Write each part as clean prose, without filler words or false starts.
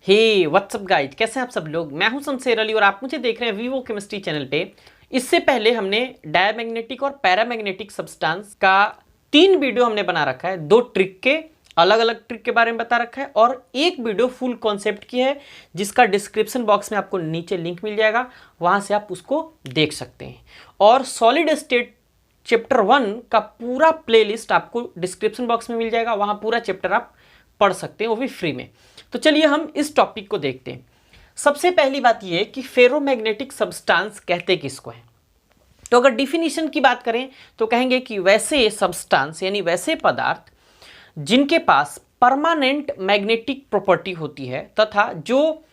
हे what's up guys, कैसे हैं आप सब लोग। मैं हूं शमशेर अली और आप मुझे देख रहे हैं वीवो केमिस्ट्री चैनल पे। इससे पहले हमने डायमैग्नेटिक और पैरामैग्नेटिक सब्सटेंस का 3 वीडियो हमने बना रखा है। 2 ट्रिक के अलग अलग ट्रिक के बारे में बता रखा है और एक वीडियो फुल कॉन्सेप्ट की है जिसका डिस्क्रिप्शन बॉक्स में आपको नीचे लिंक मिल जाएगा, वहां से आप उसको देख सकते हैं। और सॉलिड स्टेट चैप्टर 1 का पूरा प्लेलिस्ट आपको डिस्क्रिप्शन बॉक्स में मिल जाएगा, वहां पूरा चैप्टर आप पढ़ सकते हैं, वो भी फ्री में। तो चलिए हम इस टॉपिक को देखते हैं। सबसे पहली बात यह है कि फेरोमैग्नेटिक सब्सटेंस कहते किसको है। तो अगर डिफिनीशन की बात करें तो कहेंगे कि वैसे सब्सटेंस यानी वैसे पदार्थ जिनके पास परमानेंट मैग्नेटिक प्रॉपर्टी होती है तथा जो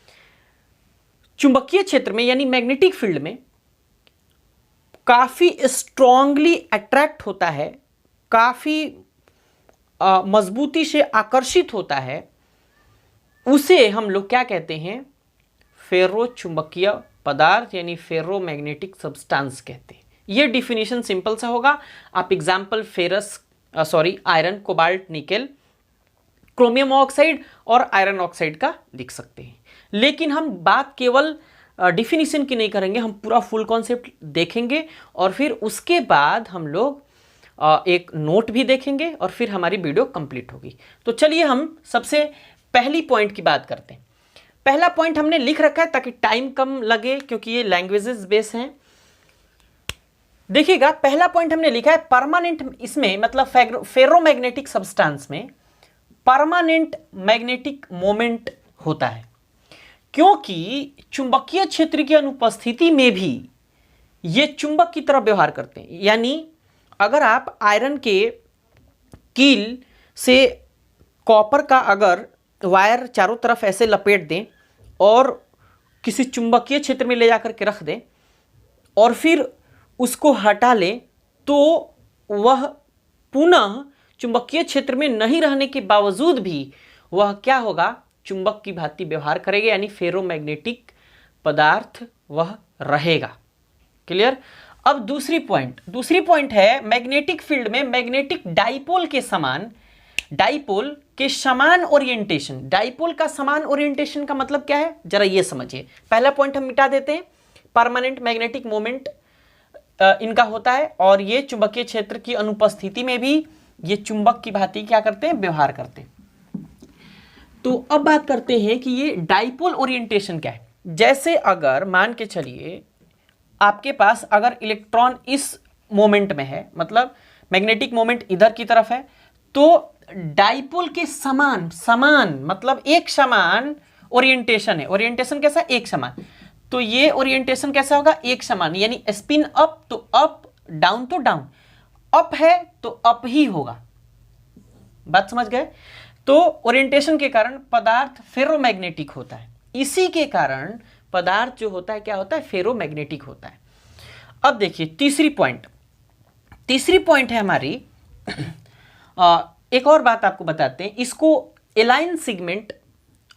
चुंबकीय क्षेत्र में यानी मैग्नेटिक फील्ड में काफी स्ट्रांगली अट्रैक्ट होता है, काफी मजबूती से आकर्षित होता है, उसे हम लोग क्या कहते हैं, फेरो चुंबकीय पदार्थ यानी फेरोमैग्नेटिक सब्सटेंस कहते हैं। ये डिफिनीशन सिंपल सा होगा। आप example iron, cobalt, nickel, chromium oxide और आयरन ऑक्साइड का लिख सकते हैं। लेकिन हम बात केवल डिफिनीशन की नहीं करेंगे, हम पूरा फुल कॉन्सेप्ट देखेंगे और फिर उसके बाद हम लोग एक नोट भी देखेंगे और फिर हमारी वीडियो कंप्लीट होगी। तो चलिए हम सबसे पहली पॉइंट की बात करते हैं। पहला पॉइंट हमने लिख रखा है ताकि टाइम कम लगे, क्योंकि ये लैंग्वेजेस बेस हैं। देखिएगा, पहला पॉइंट हमने लिखा है परमानेंट, इसमें मतलब फेरोमैग्नेटिक सब्सटेंस में परमानेंट मैग्नेटिक मोमेंट होता है, क्योंकि चुंबकीय क्षेत्र की अनुपस्थिति में भी ये चुंबक की तरह व्यवहार करते हैं। यानी अगर आप आयरन के कील से कॉपर का अगर वायर चारों तरफ ऐसे लपेट दें और किसी चुंबकीय क्षेत्र में ले जाकर के रख दें और फिर उसको हटा लें, तो वह पुनः चुंबकीय क्षेत्र में नहीं रहने के बावजूद भी वह क्या होगा, चुंबक की भांति व्यवहार करेगा, यानी फेरोमैग्नेटिक पदार्थ वह रहेगा। क्लियर। अब दूसरी पॉइंट है मैग्नेटिक फील्ड में मैग्नेटिक डाइपोल के समान ओरिएंटेशन। डाइपोल का समान ओरिएंटेशन का मतलब क्या है, जरा ये समझिए। पहला पॉइंट हम मिटा देते हैं, परमानेंट मैग्नेटिक मोमेंट इनका होता है और ये चुंबकीय क्षेत्र की अनुपस्थिति में भी ये चुंबक की भांति क्या करते हैं, व्यवहार करते हैं। तो अब बात करते हैं कि ये डाइपोल ओरिएंटेशन क्या है। जैसे अगर मान के चलिए आपके पास अगर इलेक्ट्रॉन इस मोमेंट में है, मतलब मैग्नेटिक मोमेंट इधर की तरफ है, तो डाइपोल के समान मतलब एक समान ओरिएंटेशन है। ओरिएंटेशन कैसा, एक समान। तो ये ओरिएंटेशन कैसा होगा, एक समान, यानी स्पिन अप तो अप, डाउन तो डाउन, अप है तो अप ही होगा। बात समझ गए। तो ओरिएंटेशन के कारण पदार्थ फेरोमैग्नेटिक होता है। इसी के कारण पदार्थ जो होता है क्या होता है, फेरोमैग्नेटिक होता है। अब देखिए तीसरी पॉइंट है हमारी, एक और बात आपको बताते हैं, इसको एलाइन सेगमेंट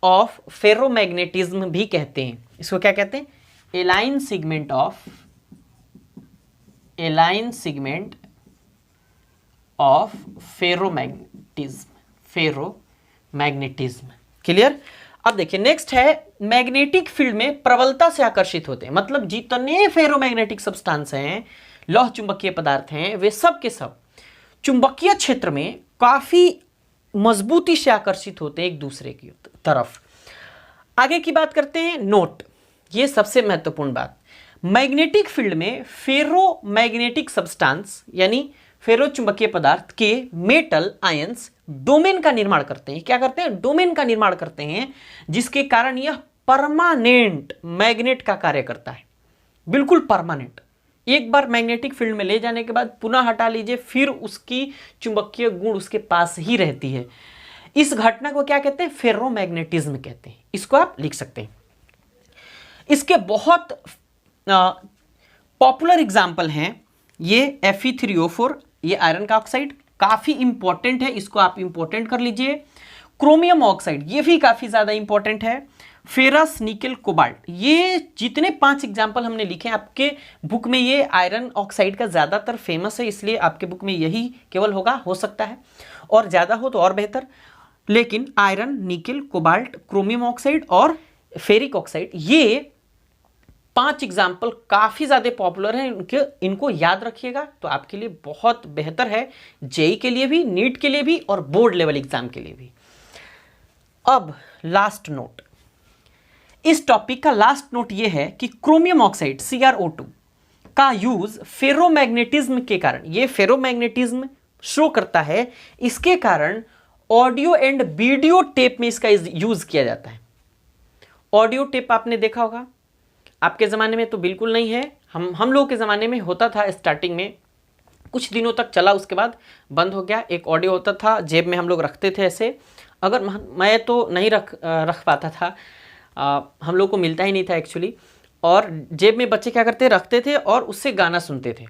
ऑफ फेरोमैग्नेटिज्म भी कहते हैं। इसको क्या कहते हैं, align segment of ferromagnetism. Clear. अब देखिए नेक्स्ट है मैग्नेटिक फील्ड में प्रबलता से आकर्षित होते हैं। मतलब जितने फेरोमैग्नेटिक सब्सटेंस हैं, लौह चुंबकीय पदार्थ हैं, वे सब के सब चुंबकीय क्षेत्र में काफी मजबूती से आकर्षित होते हैं एक दूसरे की तरफ। आगे की बात करते हैं, नोट, ये सबसे महत्वपूर्ण बात। मैग्नेटिक फील्ड में फेरोमैग्नेटिक सब्सटेंस यानी फेरो चुंबकीय पदार्थ के मेटल आयंस डोमेन का निर्माण करते हैं। क्या करते हैं, डोमेन का निर्माण करते हैं, जिसके कारण यह परमानेंट मैग्नेट का कार्य करता है। बिल्कुल परमानेंट। एक बार मैग्नेटिक फील्ड में ले जाने के बाद पुनः हटा लीजिए, फिर उसकी चुंबकीय गुण उसके पास ही रहती है। इस घटना को क्या कहते हैं, फेरोमैग्नेटिज्म कहते हैं। इसको आप लिख सकते हैं। इसके बहुत पॉपुलर एग्जाम्पल हैं। ये Fe3O4, ये आयरन का ऑक्साइड काफी इंपॉर्टेंट है, इसको आप इंपॉर्टेंट कर लीजिए। क्रोमियम ऑक्साइड, ये भी काफी ज्यादा इंपॉर्टेंट है। फेरस, निकेल, कोबाल्ट, ये जितने 5 एग्जाम्पल हमने लिखे हैं आपके बुक में, ये आयरन ऑक्साइड का ज्यादातर फेमस है, इसलिए आपके बुक में यही केवल होगा, हो सकता है और ज्यादा हो तो और बेहतर। लेकिन iron, nickel, cobalt, chromium oxide और फेरिक ऑक्साइड, ये 5 एग्जाम्पल काफी ज्यादा पॉपुलर हैं। इनको याद रखिएगा तो आपके लिए बहुत बेहतर है, जेई के लिए भी, नीट के लिए भी और बोर्ड लेवल एग्जाम के लिए भी। अब लास्ट नोट, इस टॉपिक का लास्ट नोट ये है कि क्रोमियम ऑक्साइड CrO2 का यूज फेरोमैग्नेटिज्म के कारण, ये फेरोमैग्नेटिज्म शो करता है, इसके कारण ऑडियो एंड वीडियो टेप में इसका यूज किया जाता है। ऑडियो टेप आपने देखा होगा, आपके ज़माने में तो बिल्कुल नहीं है, हम लोगों के ज़माने में होता था। स्टार्टिंग में कुछ दिनों तक चला, उसके बाद बंद हो गया। एक ऑडियो होता था, जेब में हम लोग रखते थे ऐसे, अगर मैं तो नहीं रख पाता था, हम लोग को मिलता ही नहीं था एक्चुअली, और जेब में बच्चे क्या करते, रखते थे और उससे गाना सुनते थे।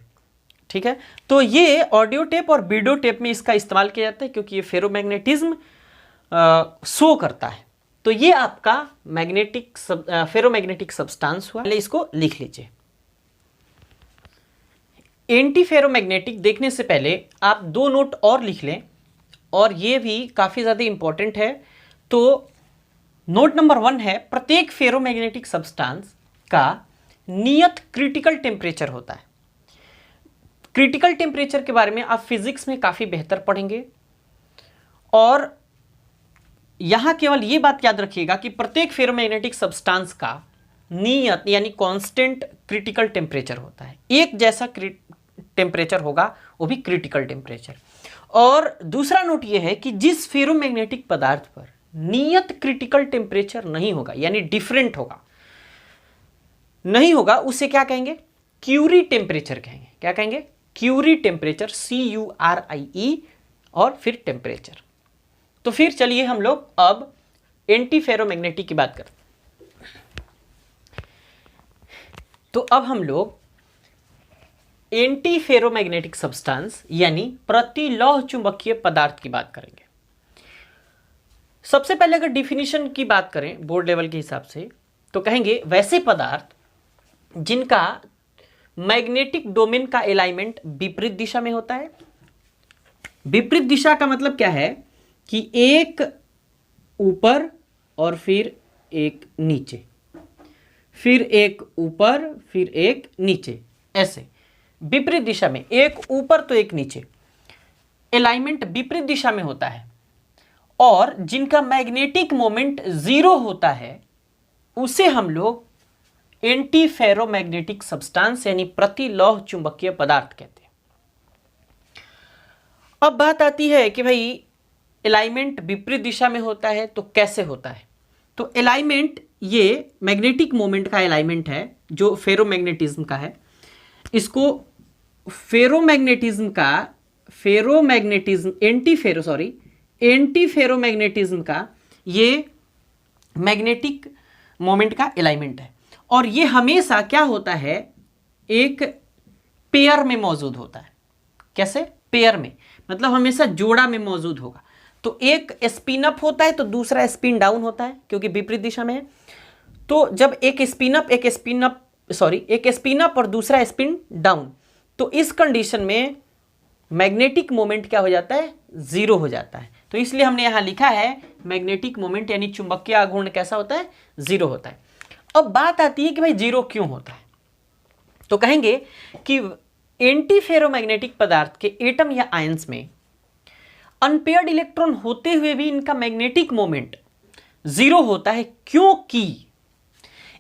ठीक है, तो ये ऑडियो टेप और वीडियो टेप में इसका इस्तेमाल किया जाता है क्योंकि ये फेरोमैग्नेटिज्म शो करता है। तो ये आपका फेरोमैग्नेटिक सब्सटेंस हुआ, पहले इसको लिख लीजिए। एंटी फेरोमैग्नेटिक देखने से पहले आप 2 नोट और लिख लें, और ये भी काफ़ी ज़्यादा इंपॉर्टेंट है। तो नोट नंबर 1 है, प्रत्येक फेरोमैग्नेटिक सब्सटेंस का नियत क्रिटिकल टेम्परेचर होता है। क्रिटिकल टेम्परेचर के बारे में आप फिजिक्स में काफ़ी बेहतर पढ़ेंगे, और यहां केवल ये बात याद रखिएगा कि प्रत्येक फेरोमैग्नेटिक सब्सटेंस का नियत यानी कांस्टेंट क्रिटिकल टेम्परेचर होता है। एक जैसा टेम्परेचर होगा, वो भी क्रिटिकल टेम्परेचर। और दूसरा नोट ये है कि जिस फेरोमैग्नेटिक पदार्थ पर नियत क्रिटिकल टेम्परेचर नहीं होगा, यानी डिफरेंट होगा, नहीं होगा, उसे क्या कहेंगे, क्यूरी टेम्परेचर कहेंगे। क्या कहेंगे, क्यूरी टेम्परेचर, CURIE, और फिर टेम्परेचर। तो फिर चलिए हम लोग अब एंटी फेरोमैग्नेटिक की बात करते हैं। तो अब हम लोग एंटी फेरोमैग्नेटिक सब्सटेंस यानी प्रतिलौह चुंबकीय पदार्थ की बात करेंगे। सबसे पहले अगर डिफिनीशन की बात करें बोर्ड लेवल के हिसाब से, तो कहेंगे वैसे पदार्थ जिनका मैग्नेटिक डोमेन का एलाइनमेंट विपरीत दिशा में होता है। विपरीत दिशा का मतलब क्या है कि एक ऊपर और फिर एक नीचे, फिर एक ऊपर फिर एक नीचे, ऐसे विपरीत दिशा में, एक ऊपर तो एक नीचे, अलाइनमेंट विपरीत दिशा में होता है, और जिनका मैग्नेटिक मोमेंट 0 होता है, उसे हम लोग एंटी फेरोमैग्नेटिक सब्सटेंस यानी प्रतिलौह चुंबकीय पदार्थ कहते हैं। अब बात आती है कि भाई अलाइनमेंट विपरीत दिशा में होता है तो कैसे होता है। तो अलाइनमेंट, ये मैग्नेटिक मोमेंट का अलाइनमेंट है जो फेरोमैग्नेटिज्म का है। इसको एंटी फेरोमैग्नेटिज्म का ये मैग्नेटिक मोमेंट का अलाइनमेंट है, और ये हमेशा क्या होता है, एक पेयर में मौजूद होता है। कैसे, पेयर में, मतलब हमेशा जोड़ा में मौजूद होगा। तो एक स्पिन अप होता है तो दूसरा स्पिन डाउन होता है, क्योंकि विपरीत दिशा में है। तो जब एक स्पिन अप और दूसरा स्पिन डाउन, तो इस कंडीशन में मैग्नेटिक मोमेंट क्या हो जाता है, 0 हो जाता है। तो इसलिए हमने यहां लिखा है मैग्नेटिक मोमेंट यानी चुंबकीय आघूर्ण कैसा होता है, 0 होता है। अब बात आती है कि भाई 0 क्यों होता है। तो कहेंगे कि एंटी फेरोमैग्नेटिक पदार्थ के एटम या आयंस में अनपेयर्ड इलेक्ट्रॉन होते हुए भी इनका मैग्नेटिक मोमेंट 0 होता है, क्योंकि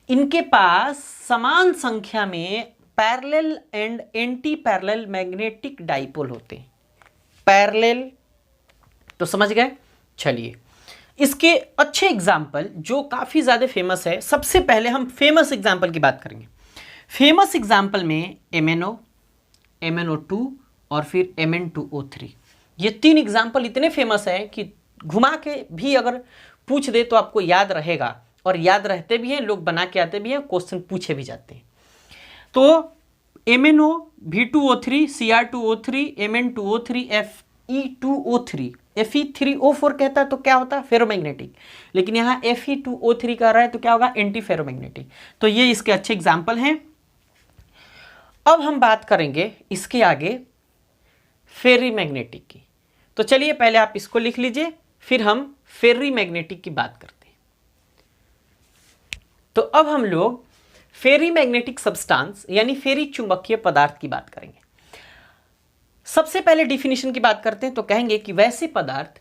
इनके पास समान संख्या में parallel and anti parallel magnetic dipole होते हैं। पैरेलल तो समझ गए। चलिए इसके अच्छे एग्जाम्पल जो काफी ज्यादा फेमस है, सबसे पहले हम फेमस एग्जाम्पल की बात करेंगे। फेमस एग्जाम्पल में MnO, MnO2 और फिर Mn2O3, ये 3 एग्जाम्पल इतने फेमस है कि घुमा के भी अगर पूछ दे तो आपको याद रहेगा, और याद रहते भी हैं, लोग बना के आते भी हैं, क्वेश्चन पूछे भी जाते हैं। तो MnO, V2O3, Cr2O3, Mn2O3, Fe2O3, Fe3O4 कहता है तो क्या होता है, फेरोमैग्नेटिक। लेकिन यहाँ Fe2O3 कर रहा है तो क्या होगा, एंटी फेरोमैग्नेटिक। तो ये इसके अच्छे एग्जाम्पल हैं। अब हम बात करेंगे इसके आगे फेरीमैग्नेटिक की। तो चलिए पहले आप इसको लिख लीजिए, फिर हम फेरी मैग्नेटिक की बात करते हैं। तो अब हम लोग फेरी मैग्नेटिक सब्सटेंस यानी फेरी चुंबकीय पदार्थ की बात करेंगे। सबसे पहले डिफिनेशन की बात करते हैं तो कहेंगे कि वैसे पदार्थ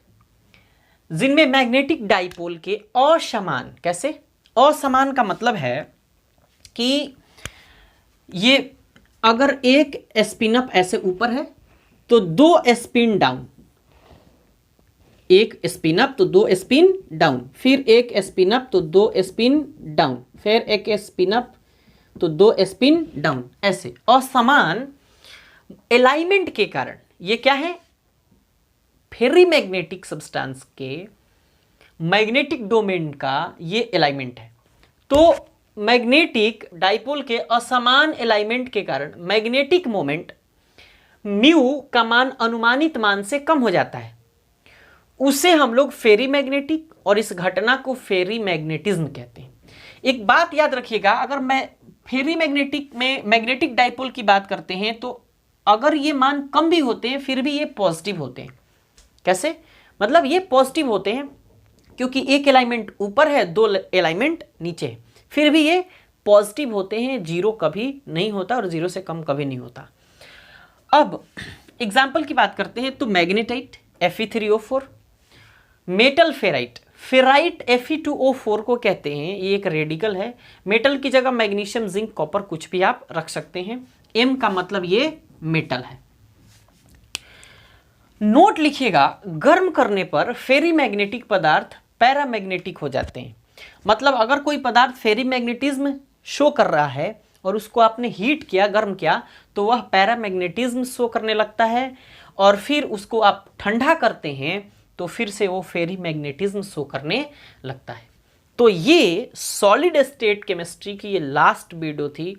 जिनमें मैग्नेटिक डाइपोल के असमान, कैसे असमान का मतलब है कि ये अगर एक स्पिन अप ऐसे ऊपर है तो 2 स्पिन डाउन, एक स्पिन अप तो 2 स्पिन डाउन, फिर एक स्पिन अप तो 2 स्पिन डाउन, फिर एक स्पिन अप तो 2 स्पिन डाउन, ऐसे असमान अलाइनमेंट के कारण ये क्या है, फेरी मैग्नेटिक सब्सटेंस के मैग्नेटिक डोमेन का ये अलाइनमेंट है। तो मैग्नेटिक डाइपोल के असमान अलाइनमेंट के कारण मैग्नेटिक मोमेंट म्यू का मान अनुमानित मान से कम हो जाता है, उसे हम लोग फेरी मैग्नेटिक और इस घटना को फेरी मैग्नेटिज्म कहते हैं। एक बात याद रखिएगा, अगर मैं फेरी मैग्नेटिक में मैग्नेटिक डाइपोल की बात करते हैं तो अगर ये मान कम भी होते हैं फिर भी ये पॉजिटिव होते हैं। कैसे, मतलब ये पॉजिटिव होते हैं क्योंकि एक अलाइनमेंट ऊपर है, 2 अलाइनमेंट नीचे है, फिर भी ये पॉजिटिव होते हैं, 0 कभी नहीं होता और 0 से कम कभी नहीं होता। अब एग्जाम्पल की बात करते हैं तो magnetite Fe3O4, metal ferrite, ferrite Fe2O4 को कहते हैं, ये एक रेडिकल है। मेटल की जगह मैग्नीशियम, जिंक, कॉपर कुछ भी आप रख सकते हैं। M का मतलब ये मेटल है। नोट लिखिएगा, गर्म करने पर फेरी मैग्नेटिक पदार्थ पैरामैग्नेटिक हो जाते हैं। मतलब अगर कोई पदार्थ फेरी मैग्नेटिज्म शो कर रहा है और उसको आपने हीट किया, गर्म किया, तो वह पैरामैग्नेटिज्म शो करने लगता है, और फिर उसको आप ठंडा करते हैं तो फिर से वो फेरी मैग्नेटिज्म शो करने लगता है। तो ये सॉलिड स्टेट केमिस्ट्री की ये लास्ट वीडियो थी,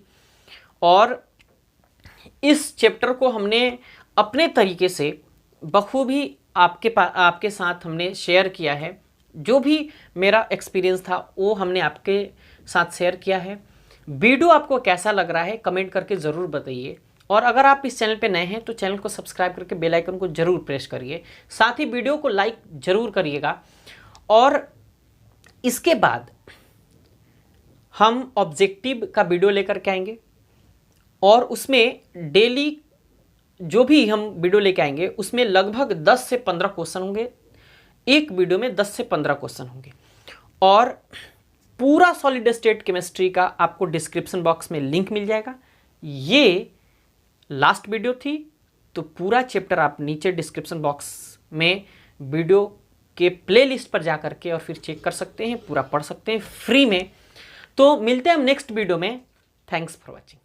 और इस चैप्टर को हमने अपने तरीके से बखूबी आपके साथ हमने शेयर किया है। जो भी मेरा एक्सपीरियंस था वो हमने आपके साथ शेयर किया है। वीडियो आपको कैसा लग रहा है कमेंट करके ज़रूर बताइए, और अगर आप इस चैनल पे नए हैं तो चैनल को सब्सक्राइब करके बेल आइकन को ज़रूर प्रेस करिए, साथ ही वीडियो को लाइक ज़रूर करिएगा। और इसके बाद हम ऑब्जेक्टिव का वीडियो लेकर के आएंगे, और उसमें डेली जो भी हम वीडियो लेके आएंगे उसमें लगभग 10 से 15 क्वेश्चन होंगे। एक वीडियो में 10 से 15 क्वेश्चन होंगे, और पूरा सॉलिड स्टेट केमिस्ट्री का आपको डिस्क्रिप्शन बॉक्स में लिंक मिल जाएगा। ये लास्ट वीडियो थी, तो पूरा चैप्टर आप नीचे डिस्क्रिप्शन बॉक्स में वीडियो के प्लेलिस्ट पर जा करके और फिर चेक कर सकते हैं, पूरा पढ़ सकते हैं फ्री में। तो मिलते हैं हम नेक्स्ट वीडियो में। Thanks for watching.